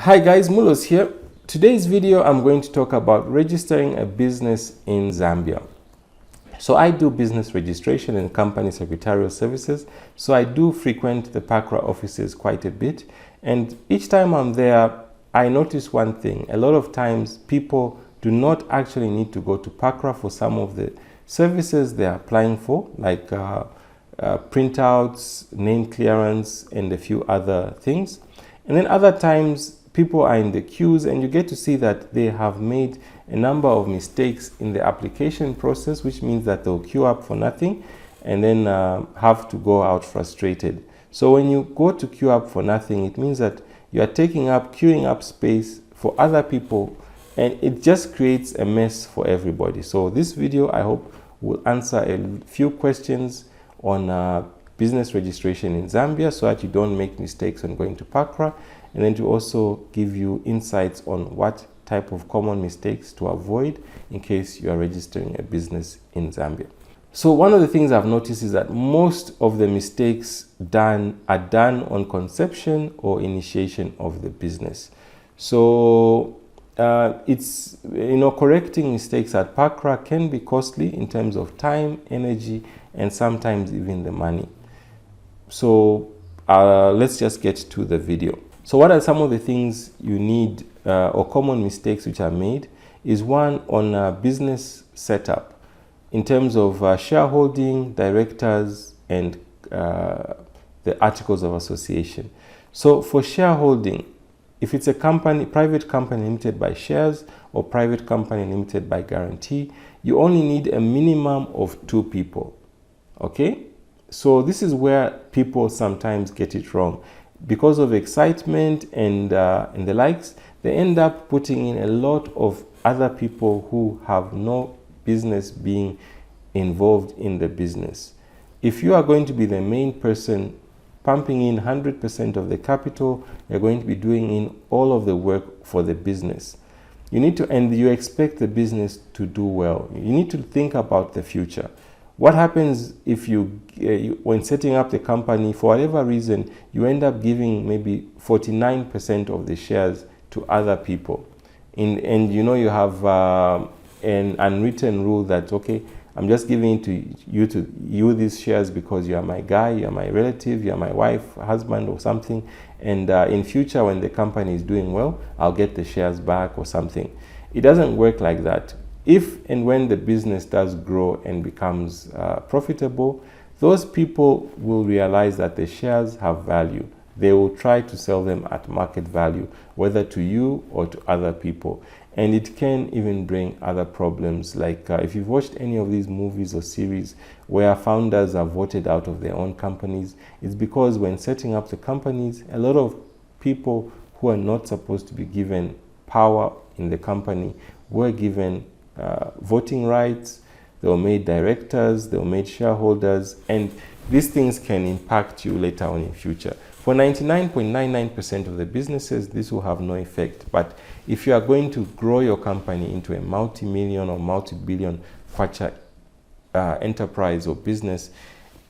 Hi guys, Mulos here. Today's video I'm going to talk about registering a business in Zambia. So I do business registration and company secretarial services. So I do frequent the PACRA offices quite a bit. And each time I'm there, I notice one thing. A lot of times people do not actually need to go to PACRA for some of the services they're applying for, like printouts, name clearance, and a few other things. And then other times people are in the queues and you get to see that they have made a number of mistakes in the application process, which means that they'll queue up for nothing and then have to go out frustrated. So when you go to queue up for nothing, it means that you are queuing up space for other people, and it just creates a mess for everybody. So this video, I hope, will answer a few questions on business registration in Zambia so that you don't make mistakes when going to PACRA, and then to also give you insights on what type of common mistakes to avoid in case you are registering a business in Zambia. So one of the things I've noticed is that most of the mistakes are done on conception or initiation of the business. So it's, correcting mistakes at PACRA can be costly in terms of time, energy, and sometimes even the money. So let's just get to the video. So what are some of the things you need or common mistakes which are made is one on business setup in terms of shareholding, directors, and the articles of association. So for shareholding, if it's a company, private company limited by shares or private company limited by guarantee, you only need a minimum of 2 people. Okay? So this is where people sometimes get it wrong. Because of excitement and the likes, they end up putting in a lot of other people who have no business being involved in the business. If you are going to be the main person pumping in 100% of the capital, you're going to be doing in all of the work for the business. You need to, and you expect the business to do well. You need to think about the future. What happens if when setting up the company, for whatever reason, you end up giving maybe 49% of the shares to other people? And you have an unwritten rule that, okay, I'm just giving to you these shares because you are my guy, you are my relative, you are my wife, husband, or something. And in future, when the company is doing well, I'll get the shares back or something. It doesn't work like that. If and when the business does grow and becomes profitable, those people will realize that the shares have value. They will try to sell them at market value, whether to you or to other people. And it can even bring other problems, like if you've watched any of these movies or series where founders are voted out of their own companies, it's because when setting up the companies, a lot of people who are not supposed to be given power in the company were given voting rights, they were made directors, they were made shareholders, and these things can impact you later on in future. For 99.99% of the businesses, this will have no effect. But if you are going to grow your company into a multi-million or multi-billion kwacha enterprise or business,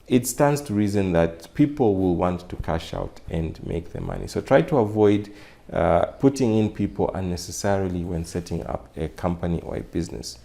it stands to reason that people will want to cash out and make the money. So try to avoid putting in people unnecessarily when setting up a company or a business.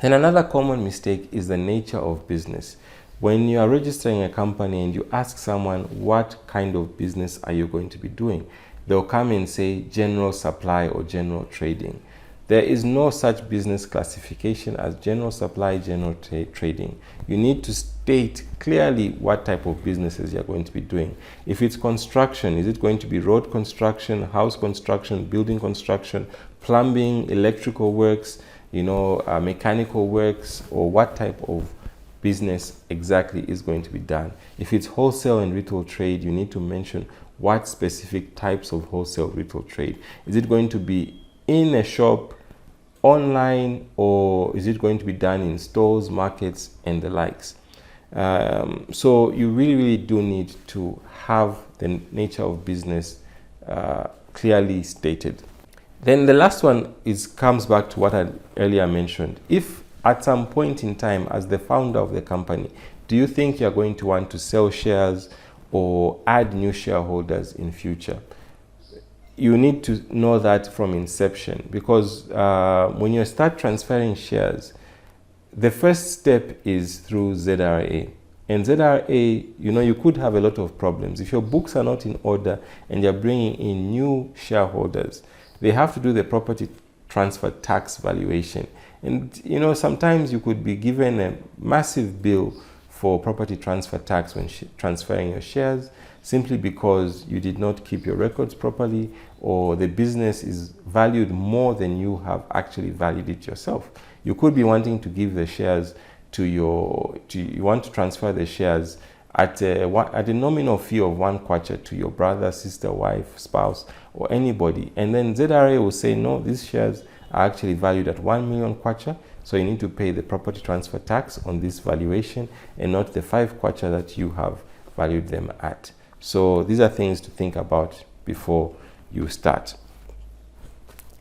And another common mistake is the nature of business. When you are registering a company and you ask someone what kind of business are you going to be doing, they'll come and say general supply or general trading. There is no such business classification as general supply, general trading. You need to state clearly what type of businesses you're going to be doing. If it's construction, is it going to be road construction, house construction, building construction, plumbing, electrical works, mechanical works, or what type of business exactly is going to be done? If it's wholesale and retail trade, you need to mention what specific types of wholesale retail trade. Is it going to be in a shop, online, or is it going to be done in stores, markets, and the likes? So you really do need to have the nature of business clearly stated. Then the last one comes back to what I earlier mentioned. If at some point in time, as the founder of the company, do you think you're going to want to sell shares or add new shareholders in future? you need to know that from inception, because when you start transferring shares, the first step is through ZRA. And ZRA, you could have a lot of problems. If your books are not in order and you're bringing in new shareholders, they have to do the property transfer tax valuation. And, sometimes you could be given a massive bill for property transfer tax when transferring your shares, simply because you did not keep your records properly, or the business is valued more than you have actually valued it yourself. You could be wanting to give the shares you want to transfer the shares at a nominal fee of 1 kwacha to your brother, sister, wife, spouse, or anybody. And then ZRA will say, no, these shares are actually valued at 1 million kwacha, so you need to pay the property transfer tax on this valuation and not the 5 kwacha that you have valued them at. So these are things to think about before you start.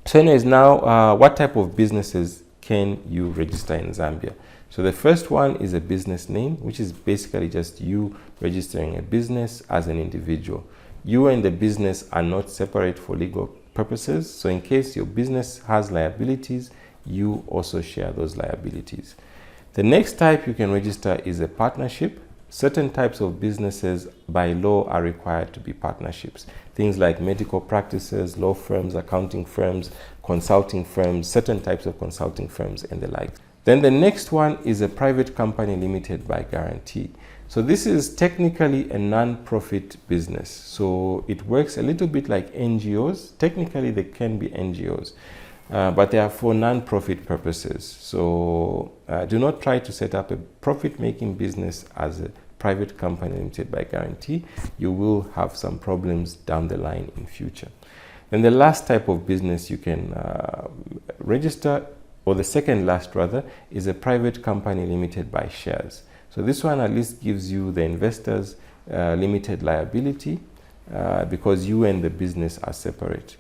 So anyways, now what type of businesses can you register in Zambia? So the first one is a business name, which is basically just you registering a business as an individual. You and the business are not separate for legal purposes. So in case your business has liabilities, you also share those liabilities. The next type you can register is a partnership. Certain types of businesses by law are required to be partnerships. Things like medical practices, law firms, accounting firms, consulting firms, certain types of consulting firms, and the like. Then the next one is a private company limited by guarantee. So this is technically a non-profit business. So it works a little bit like NGOs. Technically, they can be NGOs, but they are for non-profit purposes. So do not try to set up a profit-making business as a private company limited by guarantee. You will have some problems down the line in future. Then the last type of business you can register, or the second last rather, is a private company limited by shares. So this one at least gives you, the investors, limited liability because you and the business are separate.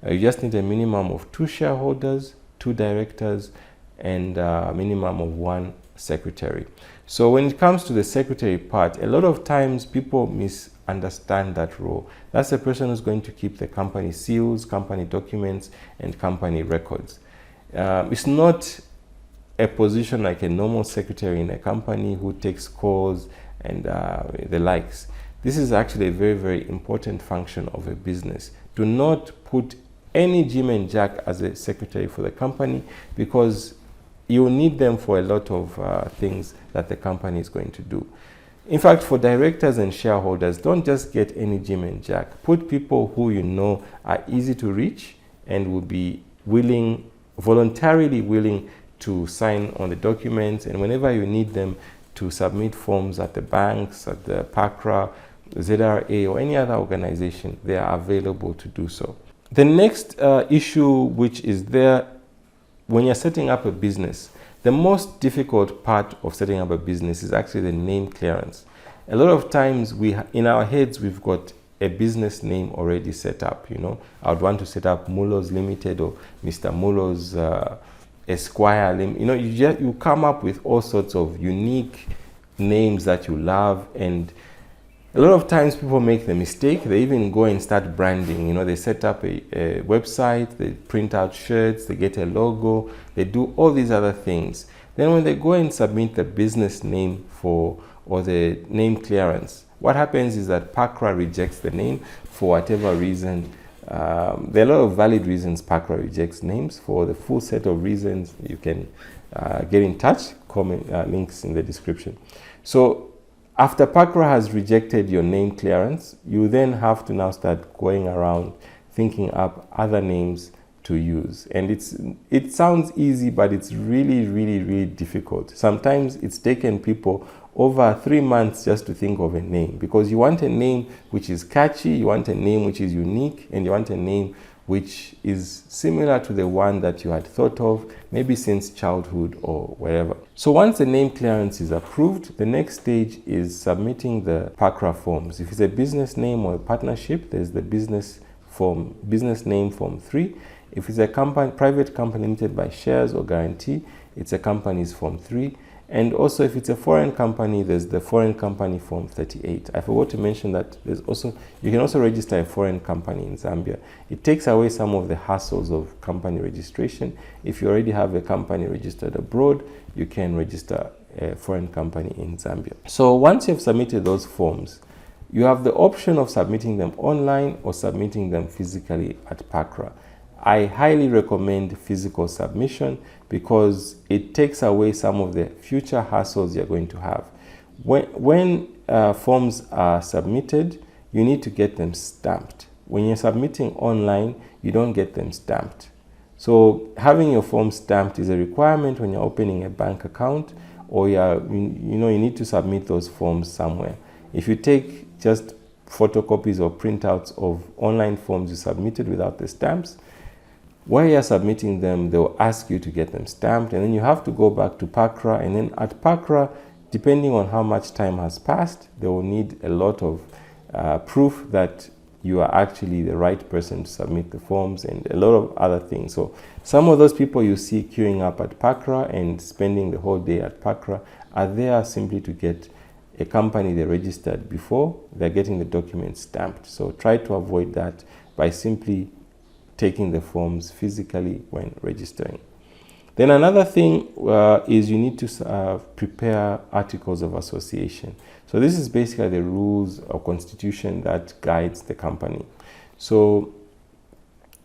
You just need a minimum of 2 shareholders, 2 directors, and a minimum of 1 secretary. So when it comes to the secretary part, a lot of times people misunderstand that role. That's the person who's going to keep the company seals, company documents, and company records. It's not a position like a normal secretary in a company who takes calls and the likes. This is actually a very, very important function of a business. Do not put any Jim and Jack as a secretary for the company, because you need them for a lot of things that the company is going to do. In fact, for directors and shareholders, don't just get any Jim and Jack. Put people who you know are easy to reach and will be voluntarily willing to sign on the documents, and whenever you need them to submit forms at the banks, at the PACRA, ZRA, or any other organization, they are available to do so. The next issue which is there when you're setting up a business, the most difficult part of setting up a business is actually the name clearance. A lot of times in our heads we've got a business name already set up. I would want to set up Mulos Limited or Mr. Mulos Esquire Limited. You come up with all sorts of unique names that you love, and a lot of times people make the mistake. They even go and start branding. They set up a website, they print out shirts, they get a logo, they do all these other things. Then when they go and submit the business name or the name clearance, what happens is that PACRA rejects the name for whatever reason. There are a lot of valid reasons PACRA rejects names. For the full set of reasons, you can get in touch. Comment links in the description. So after PACRA has rejected your name clearance, you then have to now start going around thinking up other names to use. And it sounds easy, but it's really, really, really difficult. Sometimes it's taken people over 3 months just to think of a name, because you want a name which is catchy, you want a name which is unique, and you want a name which is similar to the one that you had thought of, maybe since childhood or wherever. So once the name clearance is approved, the next stage is submitting the PACRA forms. If it's a business name or a partnership, there's the business name form 3. If it's a private company limited by shares or guarantee, it's a company's form 3. And also, if it's a foreign company, there's the Foreign Company Form 38. I forgot to mention that you can also register a foreign company in Zambia. It takes away some of the hassles of company registration. If you already have a company registered abroad, you can register a foreign company in Zambia. So once you've submitted those forms, you have the option of submitting them online or submitting them physically at PACRA. I highly recommend physical submission because it takes away some of the future hassles you're going to have. When forms are submitted, you need to get them stamped. When you're submitting online, you don't get them stamped. So having your form stamped is a requirement when you're opening a bank account, or you need to submit those forms somewhere. If you take just photocopies or printouts of online forms you submitted without the stamps, while you're submitting them, they'll ask you to get them stamped, and then you have to go back to PACRA, and then at PACRA, depending on how much time has passed, they will need a lot of proof that you are actually the right person to submit the forms and a lot of other things. So some of those people you see queuing up at PACRA and spending the whole day at PACRA are there simply to get a company they registered before they're getting the documents stamped. So try to avoid that by simply taking the forms physically when registering. Then another thing is you need to prepare articles of association. So this is basically the rules or constitution that guides the company. So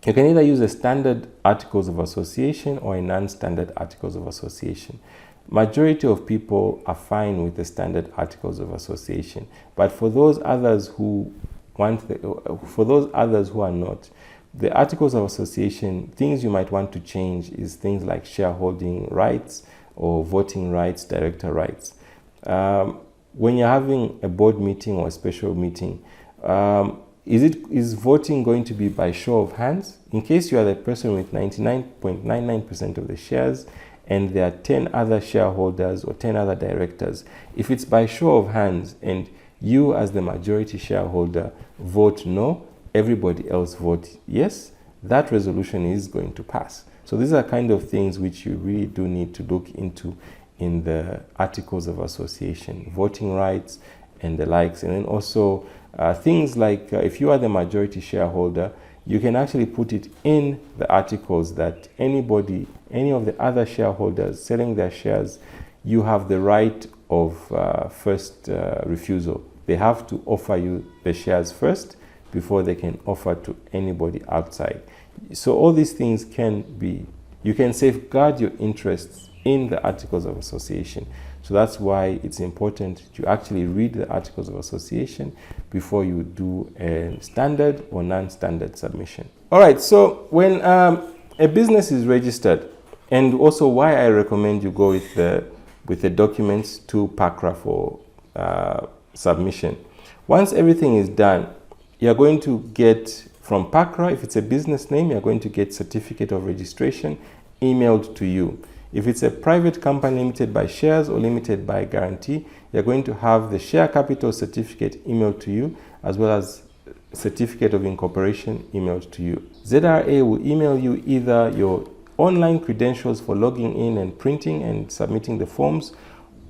you can either use a standard articles of association or a non-standard articles of association. Majority of people are fine with the standard articles of association, but for those others who are not, the articles of association, things you might want to change is things like shareholding rights or voting rights, director rights. When you're having a board meeting or a special meeting, is voting going to be by show of hands? In case you are the person with 99.99% of the shares and there are 10 other shareholders or 10 other directors, if it's by show of hands and you as the majority shareholder vote no, everybody else vote yes, that resolution is going to pass. So these are kind of things which you really do need to look into in the articles of association, voting rights and the likes. And then also things like if you are the majority shareholder, you can actually put it in the articles that any of the other shareholders selling their shares, you have the right of first refusal. They have to offer you the shares first before they can offer to anybody outside. So all these things you can safeguard your interests in the articles of association. So that's why it's important to actually read the articles of association before you do a standard or non-standard submission. All right, so when a business is registered, and also why I recommend you go with the documents to PACRA for submission. Once everything is done, you're going to get from PACRA, if it's a business name, you're going to get certificate of registration emailed to you. If it's a private company limited by shares or limited by guarantee, you're going to have the share capital certificate emailed to you, as well as certificate of incorporation emailed to you. ZRA will email you either your online credentials for logging in and printing and submitting the forms,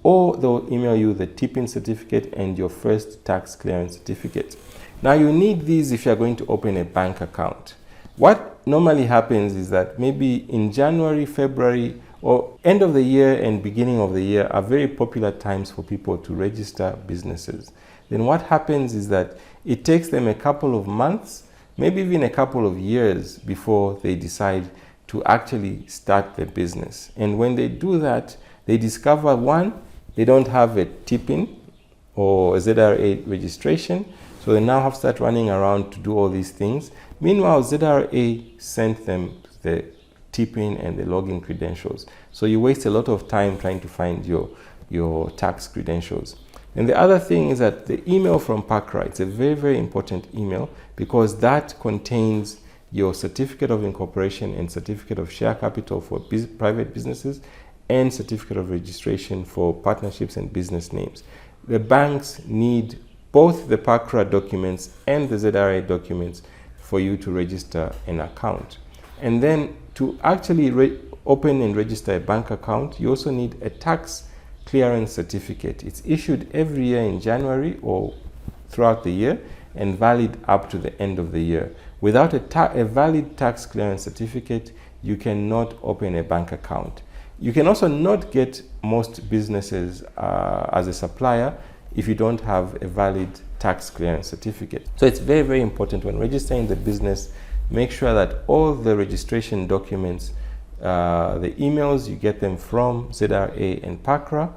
or they'll email you the TPIN certificate and your first tax clearance certificate. Now you need these if you're going to open a bank account. What normally happens is that maybe in January, February, or end of the year and beginning of the year are very popular times for people to register businesses. Then what happens is that it takes them a couple of months, maybe even a couple of years before they decide to actually start their business. And when they do that, they discover, one, they don't have a TPIN or a ZRA registration, so they now have to start running around to do all these things. Meanwhile, ZRA sent them the TPIN and the login credentials. So you waste a lot of time trying to find your tax credentials. And the other thing is that the email from PACRA, it's a very, very important email because that contains your certificate of incorporation and certificate of share capital for private businesses and certificate of registration for partnerships and business names. The banks need both the PACRA documents and the ZRA documents for you to register an account. And then to actually open and register a bank account, you also need a tax clearance certificate. It's issued every year in January or throughout the year and valid up to the end of the year. Without a valid tax clearance certificate, you cannot open a bank account. You can also not get most businesses as a supplier if you don't have a valid tax clearance certificate. So it's very, very important when registering the business, make sure that all the registration documents, the emails, you get them from ZRA and PACRA,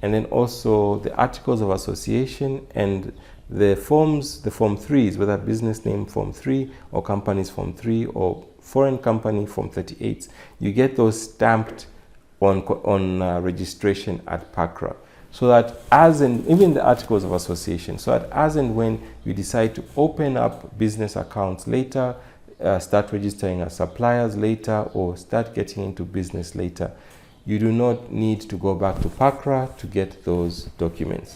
and then also the articles of association and the forms, the Form 3s, whether business name Form 3 or companies Form 3 or foreign company Form 38s. You get those stamped on registration at PACRA, so that as in, even the articles of association, so that as and when you decide to open up business accounts later, start registering as suppliers later, or start getting into business later, you do not need to go back to PACRA to get those documents.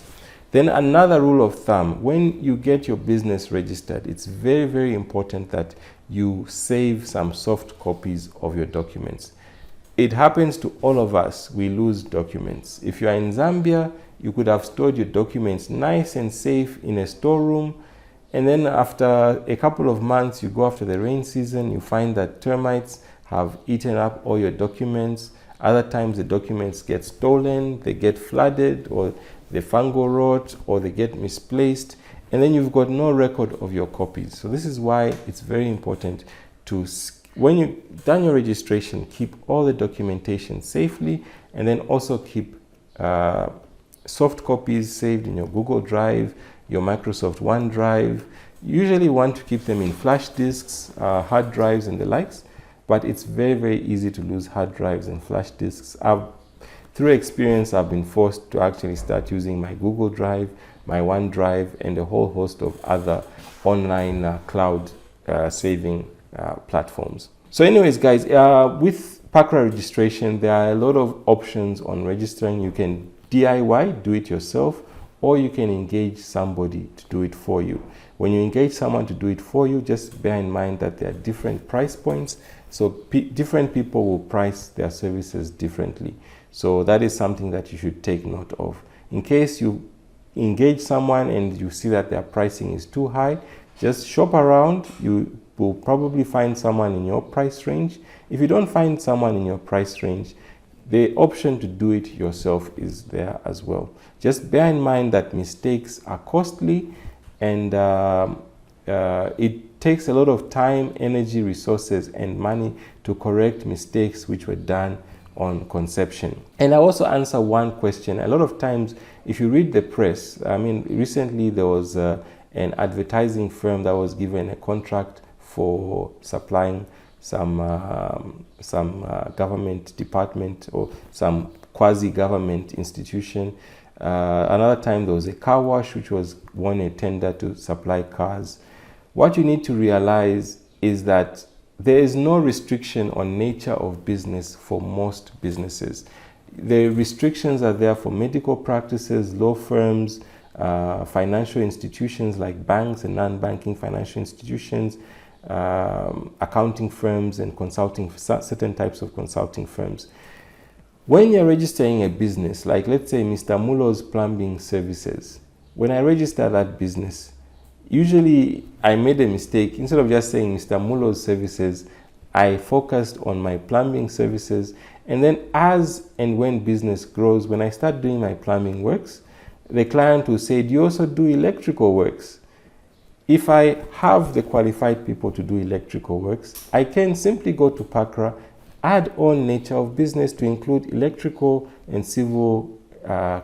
Then another rule of thumb, when you get your business registered, it's very, very important that you save some soft copies of your documents. It happens to all of us, we lose documents. If you are in Zambia, you could have stored your documents nice and safe in a storeroom, and then after a couple of months, you go after the rain season, you find that termites have eaten up all your documents. Other times the documents get stolen, they get flooded, or the fungal rot, or they get misplaced, and then you've got no record of your copies. So this is why it's very important to, when you've done your registration, keep all the documentation safely, and then also keep soft copies saved in your Google Drive, your Microsoft OneDrive. You usually want to keep them in flash disks, hard drives and the likes, but it's very, very easy to lose hard drives and flash disks. Through experience, I've been forced to actually start using my Google Drive, my OneDrive, and a whole host of other online cloud saving platforms. So anyways, guys, with PACRA registration, there are a lot of options on registering. You can DIY, do it yourself, or you can engage somebody to do it for you. When you engage someone to do it for you, just bear in mind that there are different price points. So different people will price their services differently. So that is something that you should take note of. In case you engage someone and you see that their pricing is too high, just shop around. You will probably find someone in your price range. If you don't find someone in your price range, the option to do it yourself is there as well. Just bear in mind that mistakes are costly, and it takes a lot of time, energy, resources, and money to correct mistakes which were done on conception. And I also answer one question. A lot of times, if you read the press, I mean, recently there was an advertising firm that was given a contract for supplying some government department or some quasi-government institution. Another time there was a car wash which was won a tender to supply cars. What you need to realize is that there is no restriction on nature of business for most businesses. The restrictions are there for medical practices, law firms, financial institutions like banks and non-banking financial institutions, accounting firms and consulting, certain types of consulting firms. When you're registering a business, like let's say Mr. Mulo's Plumbing Services, when I register that business, usually I made a mistake. Instead of just saying Mr. Mulo's Services, I focused on my plumbing services. And then as and when business grows, when I start doing my plumbing works, the client will say, do you also do electrical works? If I have the qualified people to do electrical works, I can simply go to PACRA, add on nature of business to include electrical and civil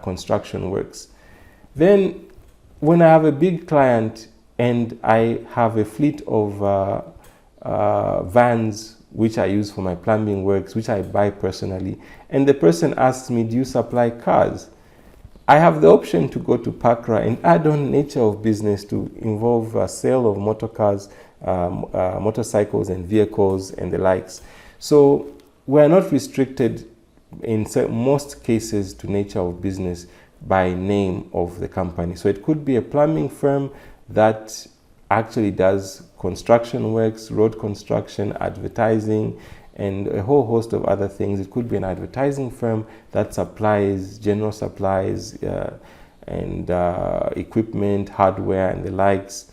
construction works. Then when I have a big client and I have a fleet of vans which I use for my plumbing works, which I buy personally, and the person asks me, do you supply cars? I have the option to go to PACRA and add on nature of business to involve sale of motor cars, motorcycles and vehicles and the likes. So we're not restricted in most cases to nature of business by name of the company. So it could be a plumbing firm that actually does construction works, road construction, advertising, and a whole host of other things. It could be an advertising firm that supplies general supplies and equipment, hardware, and the likes.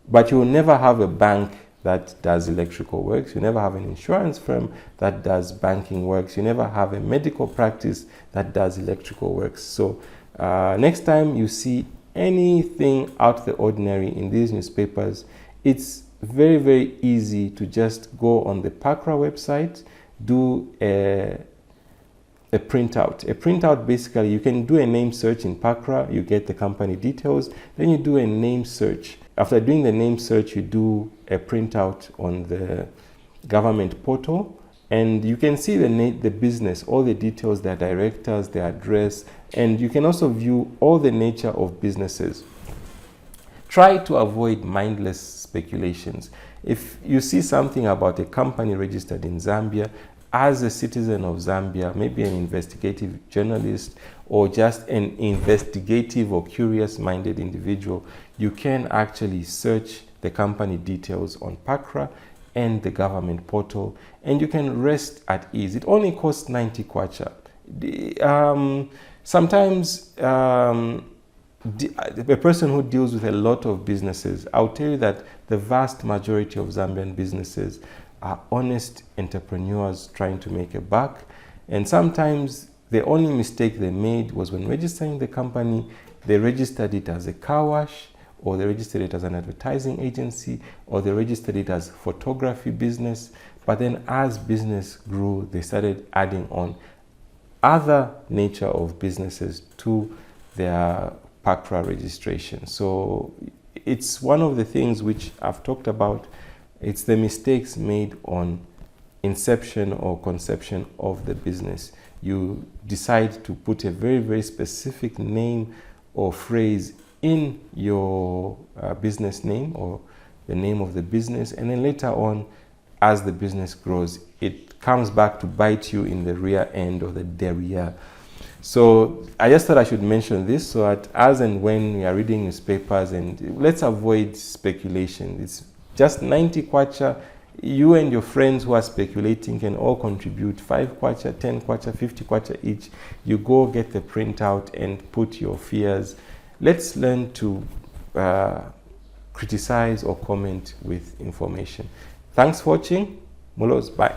But you will never have a bank that does electrical works. You never have an insurance firm that does banking works. You never have a medical practice that does electrical works. So next time you see anything out of the ordinary in these newspapers, it's very, very easy to just go on the PACRA website, do a printout. A printout, basically, you can do a name search in PACRA, you get the company details, then you do a name search. After doing the name search, you do a printout on the government portal, and you can see the business, all the details, their directors, their address, and you can also view all the nature of businesses. Try to avoid mindless speculations. If you see something about a company registered in Zambia, as a citizen of Zambia, maybe an investigative journalist or just an investigative or curious-minded individual, you can actually search the company details on PACRA and the government portal, and you can rest at ease. It only costs 90 kwacha. Sometimes a person who deals with a lot of businesses, I'll tell you that the vast majority of Zambian businesses are honest entrepreneurs trying to make a buck. And sometimes the only mistake they made was when registering the company, they registered it as a car wash, or they registered it as an advertising agency, or they registered it as photography business. But then as business grew, they started adding on other nature of businesses to their PACRA registration. So it's one of the things which I've talked about. It's the mistakes made on inception or conception of the business. You decide to put a very, very specific name or phrase in your business name or the name of the business, and then later on, as the business grows, it comes back to bite you in the rear end or the derriere. So I just thought I should mention this so that as and when we are reading newspapers, and let's avoid speculation. It's just 90 kwacha. You and your friends who are speculating can all contribute 5 kwacha, 10 kwacha, 50 kwacha each. You go get the printout and put your fears. Let's learn to criticize or comment with information. Thanks for watching. Mulos, bye.